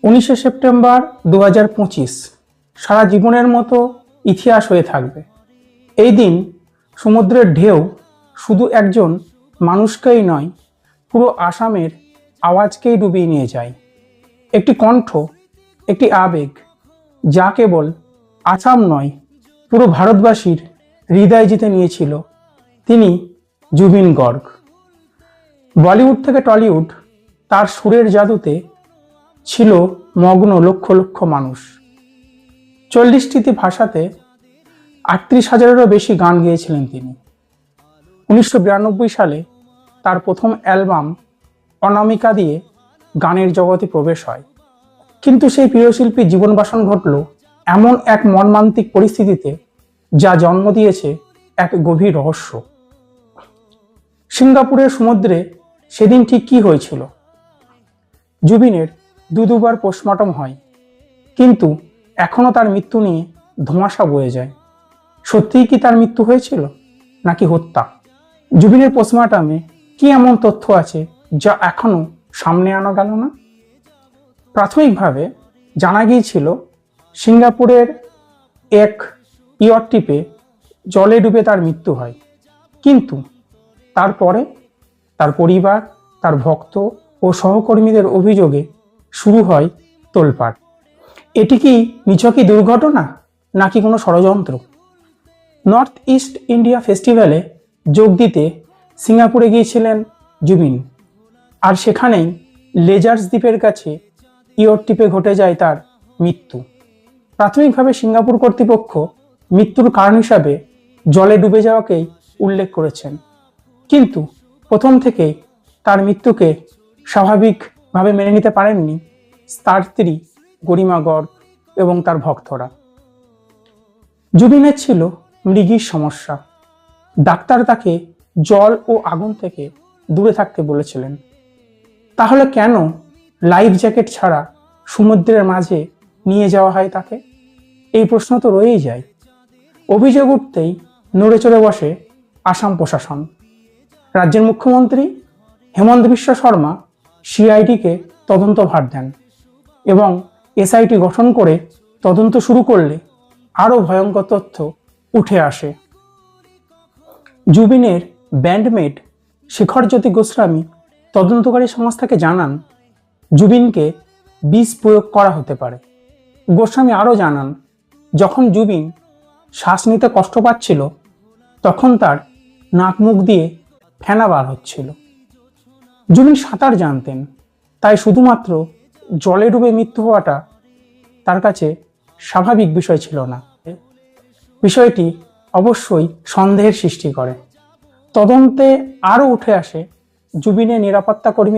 19শে September 2025 সারা জীবনের মতো ইতিহাস হয়ে থাকবে। এই দিন সমুদ্রের ঢেউ শুধু একজন মানুষকেই নয়, পুরো আসামের আওয়াজকেই ডুবিয়ে নিয়ে যায়। একটি কণ্ঠ, একটি আবেগ, যা কেবল আসাম নয়, পুরো ভারতবাসীর হৃদয় জিতে নিয়েছিল। তিনি জুবিন গর্গ। বলিউড থেকে টলিউড, তার সুরের জাদুতে ছিল মগ্ন লক্ষ লক্ষ মানুষ। 40টি ভাষাতে 38,000-এরও বেশি গান গেয়েছিলেন তিনি। 1992 সালে তার প্রথম অ্যালবাম অনামিকা দিয়ে গানের জগতে প্রবেশ হয়। কিন্তু সেই প্রিয়শিল্পীর জীবনবাসন ঘটল এমন এক মর্মান্তিক পরিস্থিতিতে, যা জন্ম দিয়েছে এক গভীর রহস্য। সিঙ্গাপুরের সমুদ্রে সেদিন ঠিক কি হয়েছিল? জুবিনের দুবার পোস্টমর্টম হয়, কিন্তু এখনো তার মৃত্যু নিয়ে ধোঁয়াশা বয়ে যায়। সত্যিই কি তার মৃত্যু হয়েছিল, নাকি হত্যা? জুবিনের পোস্টমর্টমে কি এমন তথ্য আছে যা এখনো সামনে আনা গেল না? প্রাথমিকভাবে জানা গিয়েছিল সিঙ্গাপুরের এক ইয়ট টিপে জলে ডুবে তার মৃত্যু হয়। কিন্তু তারপরে তার পরিবার, তার ভক্ত ও সহকর্মীদের অভিযোগে শুরু হয় তোলপাড়। এটি কি নিছকই দুর্ঘটনা, নাকি কোনো ষড়যন্ত্র? নর্থ ইস্ট ইন্ডিয়া ফেস্টিভ্যালে যোগ দিতে সিঙ্গাপুরে গিয়েছিলেন জুবিন, আর সেখানেই লেজার্স দ্বীপের কাছে ইয়ট টিপে ঘটে যায় তার মৃত্যু। প্রাথমিকভাবে সিঙ্গাপুর কর্তৃপক্ষ মৃত্যুর কারণ হিসাবে জলে ডুবে যাওয়াকেই উল্লেখ করেছেন, কিন্তু প্রথম থেকেই তার মৃত্যুকে স্বাভাবিকভাবে মেনে নিতে পারেননি তার স্ত্রী গরিমা গর্গ এবং তার ভক্তরা। জুবিনের ছিল মৃগীর সমস্যা। ডাক্তার তাকে জল ও আগুন থেকে দূরে থাকতে বলেছিলেন। তাহলে কেন লাইফ জ্যাকেট ছাড়া সমুদ্রের মাঝে নিয়ে যাওয়া হয় তাকে? এই প্রশ্ন তো রয়েই যায়। অভিযোগ উঠতেই নড়ে চড়ে বসে আসাম প্রশাসন। রাজ্যের মুখ্যমন্ত্রী হেমন্ত বিশ্ব শর্মা সিআইডিকে তদন্তভার দেন এবং এসআইটি গঠন করে তদন্ত শুরু করলে আরও ভয়ঙ্কর তথ্য উঠে আসে। জুবিনের ব্যান্ডমেট শেখরজ্যোতি গোস্বামী তদন্তকারী সংস্থাকে জানান জুবিনকে বিষ প্রয়োগ করা হতে পারে। গোস্বামী আরও জানান, যখন জুবিন শ্বাস নিতে কষ্ট পাচ্ছিল, তখন তার নাক মুখ দিয়ে ফেনা বার হচ্ছিল। জুবিন সাঁতার জানতেন, তাই শুধুমাত্র জলে ডুবে মৃত্যু হওয়াটা তার কাছে স্বাভাবিক বিষয় ছিল না। বিষয়টি অবশ্যই সন্দেহের সৃষ্টি করে। তদন্তে আরও উঠে আসে জুবিনের নিরাপত্তা কর্মী